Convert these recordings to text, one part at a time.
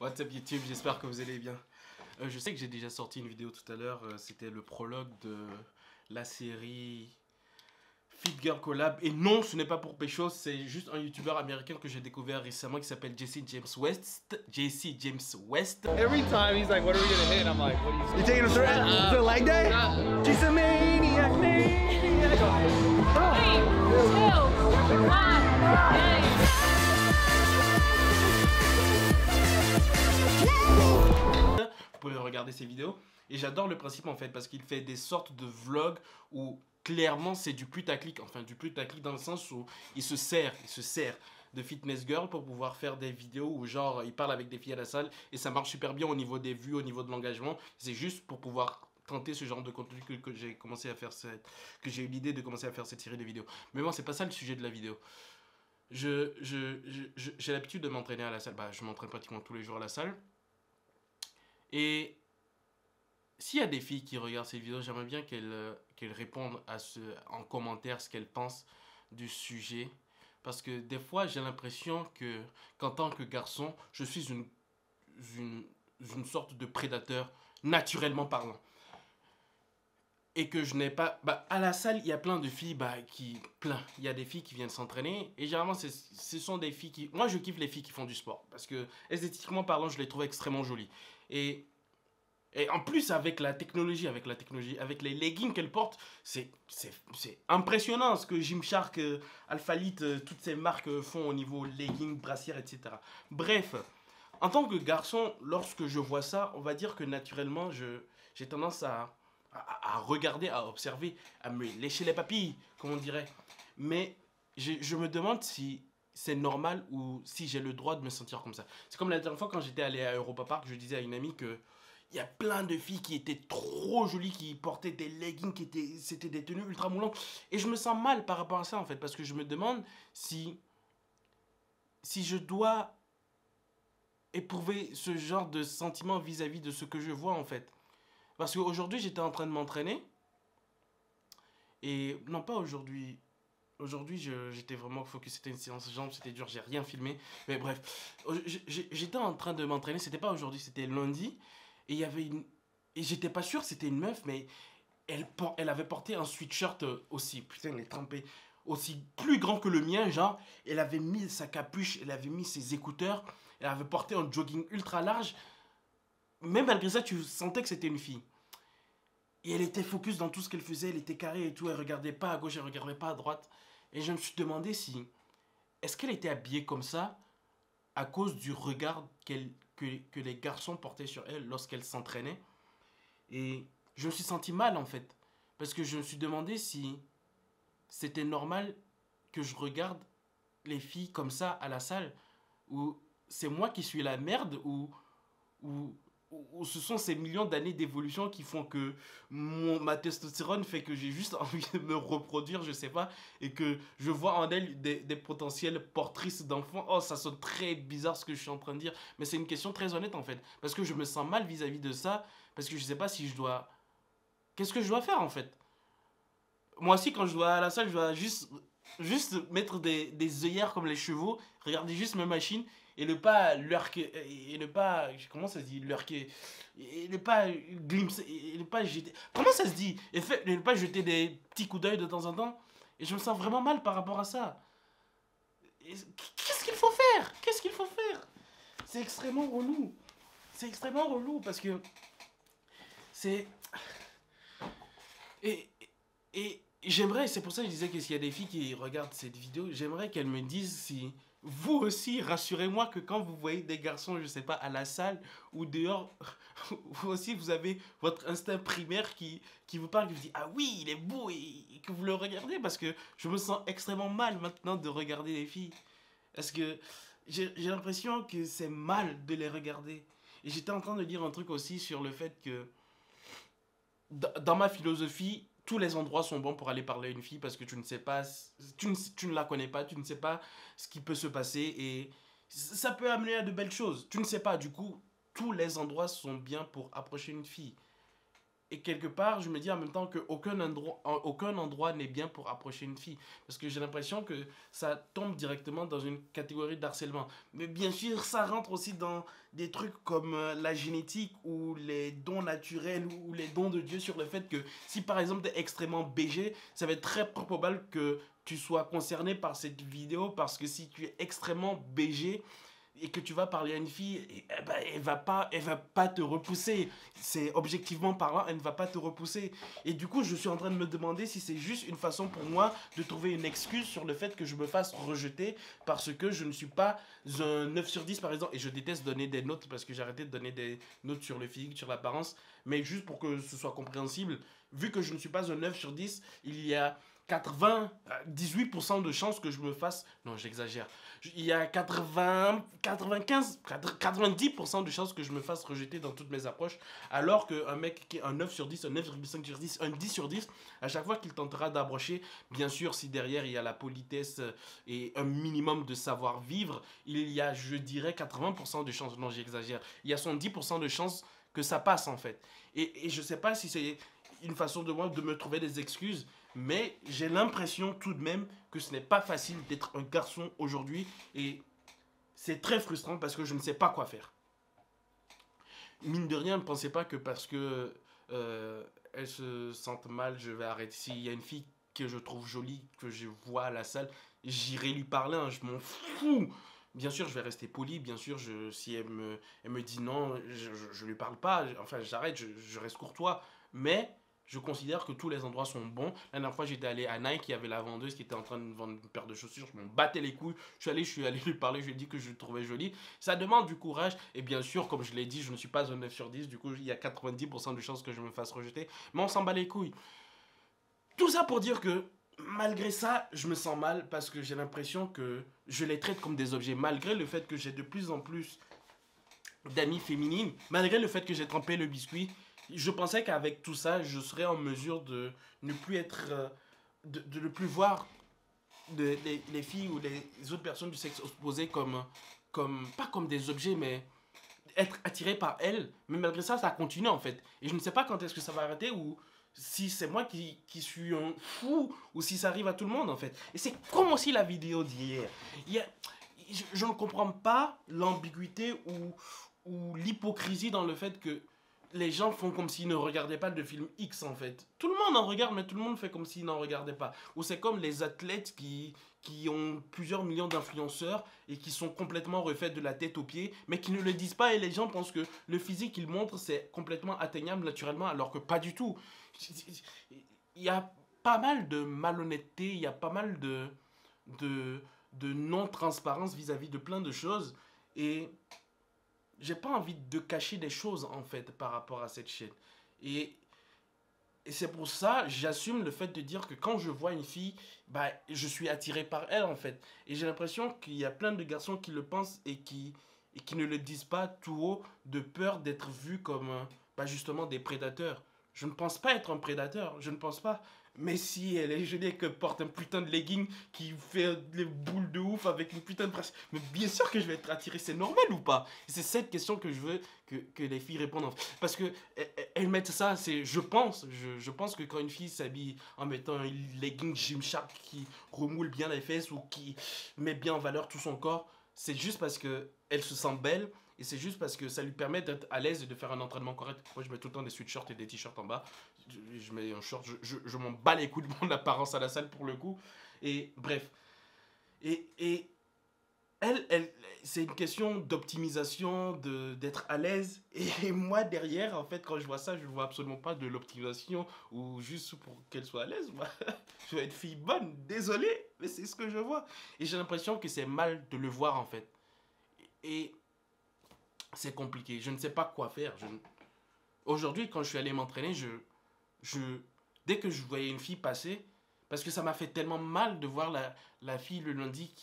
What's up YouTube, j'espère que vous allez bien. Je sais que j'ai déjà sorti une vidéo tout à l'heure, c'était le prologue de la série Fit Girl Collab. Et non, ce n'est pas pour pécho, c'est juste un youtubeur américain que j'ai découvert récemment qui s'appelle Jesse James West. Jesse James West. Every time he's like, what are we gonna hit? I'm like, what are you taking a threat? Is it a leg day? She's a maniac, maniac. 3, 2, 1, Vous pouvez regarder ses vidéos. Et j'adore le principe en fait parce qu'il fait des sortes de vlogs où clairement c'est du putaclic. Enfin du putaclic dans le sens où il se sert de fitness girl pour pouvoir faire des vidéos où genre il parle avec des filles à la salle et ça marche super bien au niveau des vues, au niveau de l'engagement. C'est juste pour pouvoir tenter ce genre de contenu que j'ai commencé à faire que j'ai eu l'idée de commencer à faire cette série de vidéos. Mais bon, c'est pas ça le sujet de la vidéo. J'ai l'habitude de m'entraîner à la salle. Bah, je m'entraîne pratiquement tous les jours à la salle. Et s'il y a des filles qui regardent cette vidéo, j'aimerais bien qu'elles répondent en commentaire ce qu'elles pensent du sujet. Parce que des fois, j'ai l'impression qu'en tant que garçon, je suis une sorte de prédateur, naturellement parlant. Et que je n'ai pas... Bah, à la salle, il y a plein de filles il y a des filles qui viennent s'entraîner. Et généralement, ce sont des filles qui... Moi, je kiffe les filles qui font du sport. Parce que, esthétiquement parlant, je les trouve extrêmement jolies. Et en plus, avec la technologie, avec les leggings qu'elle porte, c'est impressionnant ce que Gymshark, Alphalite, toutes ces marques font au niveau leggings, brassières, etc. Bref, en tant que garçon, lorsque je vois ça, on va dire que naturellement, j'ai tendance à regarder, à observer, à me lécher les papilles, comme on dirait. Mais je me demande si c'est normal ou si j'ai le droit de me sentir comme ça. C'est comme la dernière fois quand j'étais allé à Europa Park, je disais à une amie que il y a plein de filles qui étaient trop jolies, qui portaient des leggings, c'était des tenues ultra moulantes. Et je me sens mal par rapport à ça en fait, parce que je me demande si je dois éprouver ce genre de sentiment vis-à-vis de ce que je vois en fait. Parce qu'aujourd'hui, j'étais en train de m'entraîner. Et non, pas aujourd'hui. Aujourd'hui, j'étais vraiment focus. C'était une séance jambes, c'était dur, j'ai rien filmé. Mais bref, j'étais en train de m'entraîner. C'était pas aujourd'hui, c'était lundi. Et il y avait une. Et j'étais pas sûr, c'était une meuf, mais elle avait porté un sweatshirt aussi. Putain, elle est trempée. Aussi plus grand que le mien, genre. Elle avait mis sa capuche, elle avait mis ses écouteurs. Elle avait porté un jogging ultra large. Même malgré ça, tu sentais que c'était une fille. Et elle était focus dans tout ce qu'elle faisait, elle était carrée et tout, elle regardait pas à gauche, elle regardait pas à droite. Et je me suis demandé si, est-ce qu'elle était habillée comme ça à cause du regard que les garçons portaient sur elle lorsqu'elle s'entraînait. Et je me suis senti mal en fait, parce que je me suis demandé si c'était normal que je regarde les filles comme ça à la salle, ou c'est moi qui suis la merde, ou ce sont ces millions d'années d'évolution qui font que ma testostérone fait que j'ai juste envie de me reproduire, je sais pas, et que je vois en elle des potentielles portrices d'enfants. Oh, ça sonne très bizarre ce que je suis en train de dire, mais c'est une question très honnête en fait, parce que je me sens mal vis-à-vis de ça, parce que je sais pas si je dois... Qu'est-ce que je dois faire en fait? Moi aussi, quand je dois à la salle, je dois juste mettre des œillères comme les chevaux, regarder juste ma machine et ne pas lurker, et ne pas, comment ça se dit, lurker, et ne pas glimpser, et ne pas jeter, comment ça se dit, et ne pas jeter des petits coups d'œil de temps en temps. Et je me sens vraiment mal par rapport à ça. Qu'est-ce qu'il faut faire? Qu'est-ce qu'il faut faire? C'est extrêmement relou. C'est extrêmement relou parce que c'est... Et, et j'aimerais, c'est pour ça que je disais que s'il y a des filles qui regardent cette vidéo, j'aimerais qu'elles me disent si vous aussi, rassurez-moi que quand vous voyez des garçons, je sais pas, à la salle ou dehors, vous aussi vous avez votre instinct primaire qui vous parle, qui vous dit ah oui, il est beau et que vous le regardez parce que je me sens extrêmement mal maintenant de regarder les filles. Parce que j'ai l'impression que c'est mal de les regarder. Et j'étais en train de dire un truc aussi sur le fait que dans ma philosophie, tous les endroits sont bons pour aller parler à une fille parce que tu ne sais pas, tu ne la connais pas, tu ne sais pas ce qui peut se passer et ça peut amener à de belles choses. Tu ne sais pas, du coup, tous les endroits sont bien pour approcher une fille. Et quelque part, je me dis en même temps aucun endroit n'est bien pour approcher une fille. Parce que j'ai l'impression que ça tombe directement dans une catégorie d'harcèlement. Mais bien sûr, ça rentre aussi dans des trucs comme la génétique ou les dons naturels ou les dons de Dieu sur le fait que si par exemple tu es extrêmement BG, ça va être très probable que tu sois concerné par cette vidéo parce que si tu es extrêmement BG, et que tu vas parler à une fille, eh ben, elle va pas te repousser. C'est objectivement parlant, elle ne va pas te repousser. Et du coup, je suis en train de me demander si c'est juste une façon pour moi de trouver une excuse sur le fait que je me fasse rejeter parce que je ne suis pas un 9 sur 10 par exemple. Et je déteste donner des notes parce que j'ai arrêté de donner des notes sur le physique, sur l'apparence. Mais juste pour que ce soit compréhensible, vu que je ne suis pas un 9 sur 10, il y a 98% de chances que je me fasse... Non, j'exagère. Il y a 90% de chances que je me fasse rejeter dans toutes mes approches. Alors qu'un mec qui est un 9 sur 10, un 9,5 sur 10, un 10 sur 10, à chaque fois qu'il tentera d'approcher, bien sûr, si derrière il y a la politesse et un minimum de savoir-vivre, il y a, je dirais, 80% de chances... Non, j'exagère. Il y a 70% de chances que ça passe, en fait. Et je sais pas si c'est une façon de moi de me trouver des excuses, mais j'ai l'impression tout de même que ce n'est pas facile d'être un garçon aujourd'hui et c'est très frustrant parce que je ne sais pas quoi faire. Mine de rien, ne pensez pas que parce que elles se sentent mal, je vais arrêter. S'il y a une fille que je trouve jolie, que je vois à la salle, j'irai lui parler, hein, je m'en fous. Bien sûr, je vais rester poli, bien sûr, si elle me dit non, je lui parle pas, enfin j'arrête, je reste courtois, mais... Je considère que tous les endroits sont bons. La dernière fois, j'étais allé à Nike, il y avait la vendeuse qui était en train de vendre une paire de chaussures. Je m'en battais les couilles. Je suis allé lui parler, je lui ai dit que je le trouvais joli. Ça demande du courage. Et bien sûr, comme je l'ai dit, je ne suis pas un 9 sur 10. Du coup, il y a 90% de chances que je me fasse rejeter. Mais on s'en bat les couilles. Tout ça pour dire que, malgré ça, je me sens mal parce que j'ai l'impression que je les traite comme des objets. Malgré le fait que j'ai de plus en plus d'amies féminines, malgré le fait que j'ai trempé le biscuit, je pensais qu'avec tout ça, je serais en mesure de ne plus être... de ne plus voir les filles ou les autres personnes du sexe opposé pas comme des objets, mais être attiré par elles. Mais malgré ça, ça continue en fait. Et je ne sais pas quand est-ce que ça va arrêter ou si c'est moi qui suis un fou ou si ça arrive à tout le monde en fait. Et c'est comme aussi la vidéo d'hier. Je ne comprends pas l'ambiguïté ou l'hypocrisie dans le fait que les gens font comme s'ils ne regardaient pas le film X en fait. Tout le monde en regarde, mais tout le monde fait comme s'ils n'en regardaient pas. Ou c'est comme les athlètes qui ont plusieurs millions d'influenceurs et qui sont complètement refaits de la tête aux pieds, mais qui ne le disent pas et les gens pensent que le physique qu'ils montrent c'est complètement atteignable naturellement, alors que pas du tout. Il y a pas mal de malhonnêteté, il y a pas mal de non-transparence vis-à-vis de plein de choses et... J'ai pas envie de cacher des choses en fait par rapport à cette chaîne. Et c'est pour ça j'assume le fait de dire que quand je vois une fille, bah, je suis attiré par elle en fait. Et j'ai l'impression qu'il y a plein de garçons qui le pensent et qui ne le disent pas tout haut de peur d'être vus comme bah, justement des prédateurs. Je ne pense pas être un prédateur, je ne pense pas. Mais si elle est jolie et que porte un putain de legging qui fait les boules de ouf avec une putain de presse, mais bien sûr que je vais être attiré, c'est normal ou pas? C'est cette question que je veux que les filles répondent. Parce que elles mettent ça, je pense que quand une fille s'habille en mettant un legging Gymshark qui remoule bien les fesses ou qui met bien en valeur tout son corps, c'est juste parce qu'elle se sent belle. Et c'est juste parce que ça lui permet d'être à l'aise et de faire un entraînement correct. Moi, je mets tout le temps des sweatshirts et des t-shirts en bas. Je mets un short, je m'en bats les couilles de mon apparence à la salle pour le coup. Et bref. Et elle c'est une question d'optimisation, d'être à l'aise. Et moi, derrière, en fait, quand je vois ça, je vois absolument pas de l'optimisation ou juste pour qu'elle soit à l'aise. Moi, je vais être fille bonne, désolé, mais c'est ce que je vois. Et j'ai l'impression que c'est mal de le voir, en fait. Et... c'est compliqué, je ne sais pas quoi faire. Aujourd'hui, quand je suis allé m'entraîner, dès que je voyais une fille passer, parce que ça m'a fait tellement mal de voir la fille le lundi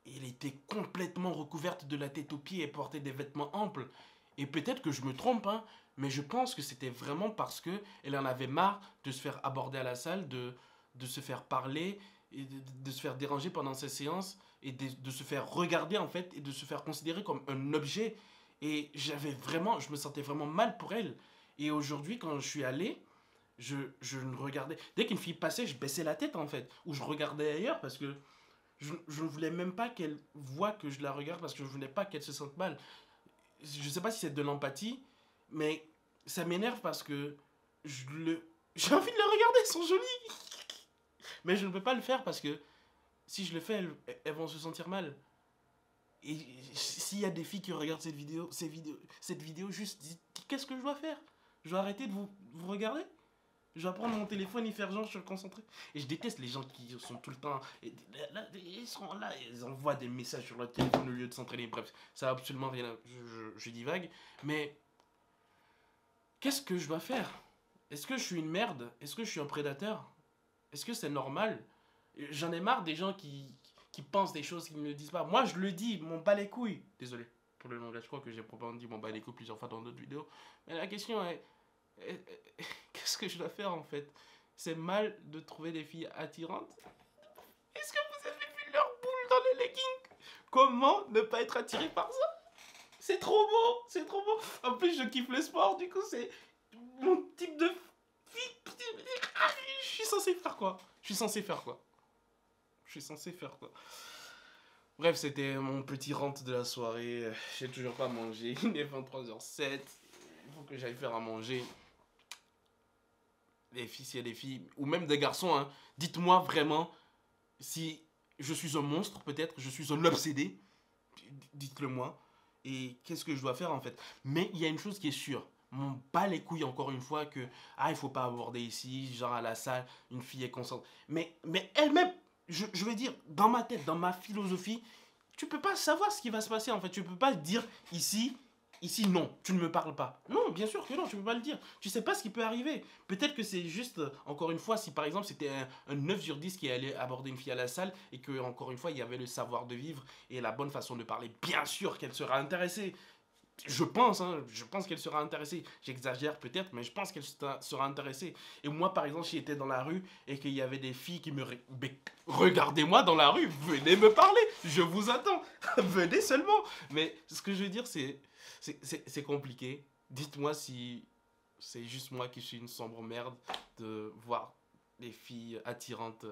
elle était complètement recouverte de la tête aux pieds et portait des vêtements amples. Et peut-être que je me trompe, hein, mais je pense que c'était vraiment parce qu'elle en avait marre de se faire aborder à la salle, de se faire parler, et de se faire déranger pendant ses séances, et de se faire regarder en fait, et de se faire considérer comme un objet. Et je me sentais vraiment mal pour elle. Et aujourd'hui, quand je suis allé, je ne regardais... Dès qu'une fille passait, je baissais la tête, en fait. Ou je regardais ailleurs, parce que je ne voulais même pas qu'elle voie que je la regarde, parce que je ne voulais pas qu'elle se sente mal. Je sais pas si c'est de l'empathie, mais ça m'énerve parce que j'ai envie de les regarder, elles sont jolies. Mais je ne peux pas le faire parce que si je le fais, elles vont se sentir mal. Et s'il y a des filles qui regardent cette vidéo, juste qu'est-ce que je dois faire? Je dois arrêter de vous regarder? Je dois prendre mon téléphone et faire genre je suis concentré. Et je déteste les gens qui sont tout le temps... Là, ils sont là, ils envoient des messages sur leur téléphone au lieu de s'entraîner. Bref, ça n'a absolument rien... Je divague. Mais qu'est-ce que je dois faire? Est-ce que je suis une merde? Est-ce que je suis un prédateur? Est-ce que c'est normal? J'en ai marre des gens qui pensent des choses qu'ils ne disent pas. Moi, je le dis, m'en bats les couilles. Désolé pour le langage, je crois que j'ai probablement dit m'en bats les couilles plusieurs fois dans d'autres vidéos. Mais la question est... Qu'est-ce que je dois faire en fait? C'est mal de trouver des filles attirantes? Est-ce que vous avez vu leur boule dans les leggings? Comment ne pas être attiré par ça? C'est trop beau, c'est trop beau. En plus, je kiffe le sport, du coup, c'est mon type de fille. Je suis censé faire quoi? Je suis censé faire quoi? Je suis censé faire quoi? Bref, c'était mon petit rant de la soirée. J'ai toujours pas mangé. Il est 23h07. Il faut que j'aille faire à manger. Les filles, s'il y a des filles, ou même des garçons, hein, dites-moi vraiment si je suis un monstre, peut-être, je suis un obsédé. Dites-le moi. Et qu'est-ce que je dois faire en fait? Mais il y a une chose qui est sûre. M'en bat les couilles encore une fois que il faut pas aborder ici, genre à la salle, une fille est consciente. Mais elle-même, je veux dire, dans ma tête, dans ma philosophie, tu peux pas savoir ce qui va se passer en fait. Tu peux pas dire ici non, tu ne me parles pas. Non, bien sûr que non, tu peux pas le dire. Tu sais pas ce qui peut arriver. Peut-être que c'est juste, encore une fois, si par exemple c'était un 9 sur 10 qui allait aborder une fille à la salle et que, encore une fois, il y avait le savoir de vivre et la bonne façon de parler, bien sûr qu'elle sera intéressée. Je pense qu'elle sera intéressée. J'exagère peut-être, mais je pense qu'elle sera intéressée. Et moi, par exemple, si j'étais dans la rue et qu'il y avait des filles qui me... Regardez-moi dans la rue, venez me parler, je vous attends. Venez seulement. Mais ce que je veux dire, c'est compliqué. Dites-moi si c'est juste moi qui suis une sombre merde de voir des filles attirantes.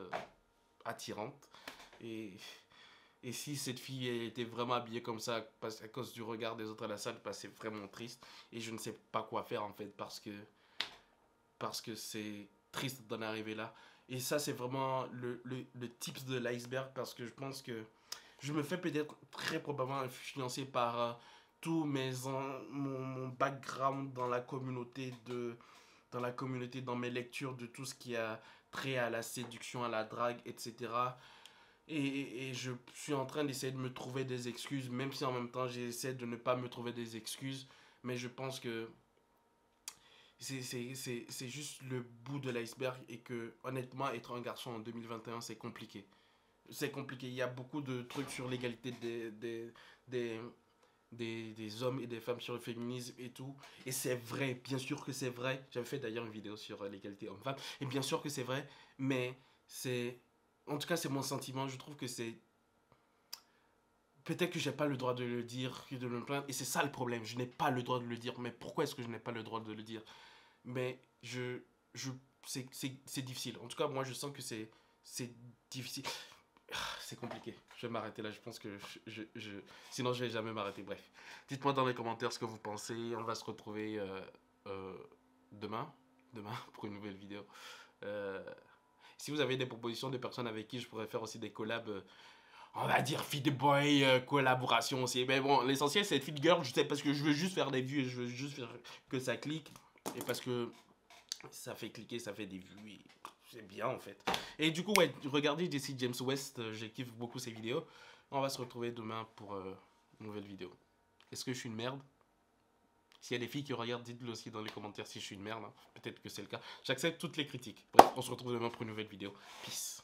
Et si cette fille était vraiment habillée comme ça à cause du regard des autres à la salle, bah, c'est vraiment triste. Et je ne sais pas quoi faire en fait parce que c'est triste d'en arriver là. Et ça c'est vraiment le tips de l'iceberg parce que je pense que je me fais peut-être très probablement influencer par tout mon background dans la communauté, dans mes lectures de tout ce qui a trait à la séduction, à la drague, etc. Et je suis en train d'essayer de me trouver des excuses, même si en même temps j'essaie de ne pas me trouver des excuses. Mais je pense que c'est juste le bout de l'iceberg et que honnêtement être un garçon en 2021 c'est compliqué. C'est compliqué, il y a beaucoup de trucs sur l'égalité des hommes et des femmes, sur le féminisme et tout. Et c'est vrai, bien sûr que c'est vrai. J'avais fait d'ailleurs une vidéo sur l'égalité homme-femme. Et bien sûr que c'est vrai, mais c'est... En tout cas, c'est mon sentiment. Je trouve que c'est... Peut-être que j'ai pas le droit de le dire, de me plaindre. Et c'est ça le problème. Je n'ai pas le droit de le dire. Mais pourquoi est-ce que je n'ai pas le droit de le dire? Mais c'est difficile. En tout cas, moi, je sens que c'est difficile. C'est compliqué. Je vais m'arrêter là. Je pense que sinon, je vais jamais m'arrêter. Bref. Dites-moi dans les commentaires ce que vous pensez. On va se retrouver demain pour une nouvelle vidéo. Si vous avez des propositions de personnes avec qui je pourrais faire aussi des collabs, on va dire feed boy, collaboration aussi. Mais bon, l'essentiel c'est feed girl, je sais, parce que je veux juste faire des vues et je veux juste faire que ça clique. Et parce que ça fait cliquer, ça fait des vues. Et c'est bien en fait. Et du coup, ouais, regardez Jesse James West, je kiffe beaucoup ses vidéos. On va se retrouver demain pour une nouvelle vidéo. Est-ce que je suis une merde? S'il y a des filles qui regardent, dites-le aussi dans les commentaires si je suis une merde. Hein. Peut-être que c'est le cas. J'accepte toutes les critiques. Bref, on se retrouve demain pour une nouvelle vidéo. Peace.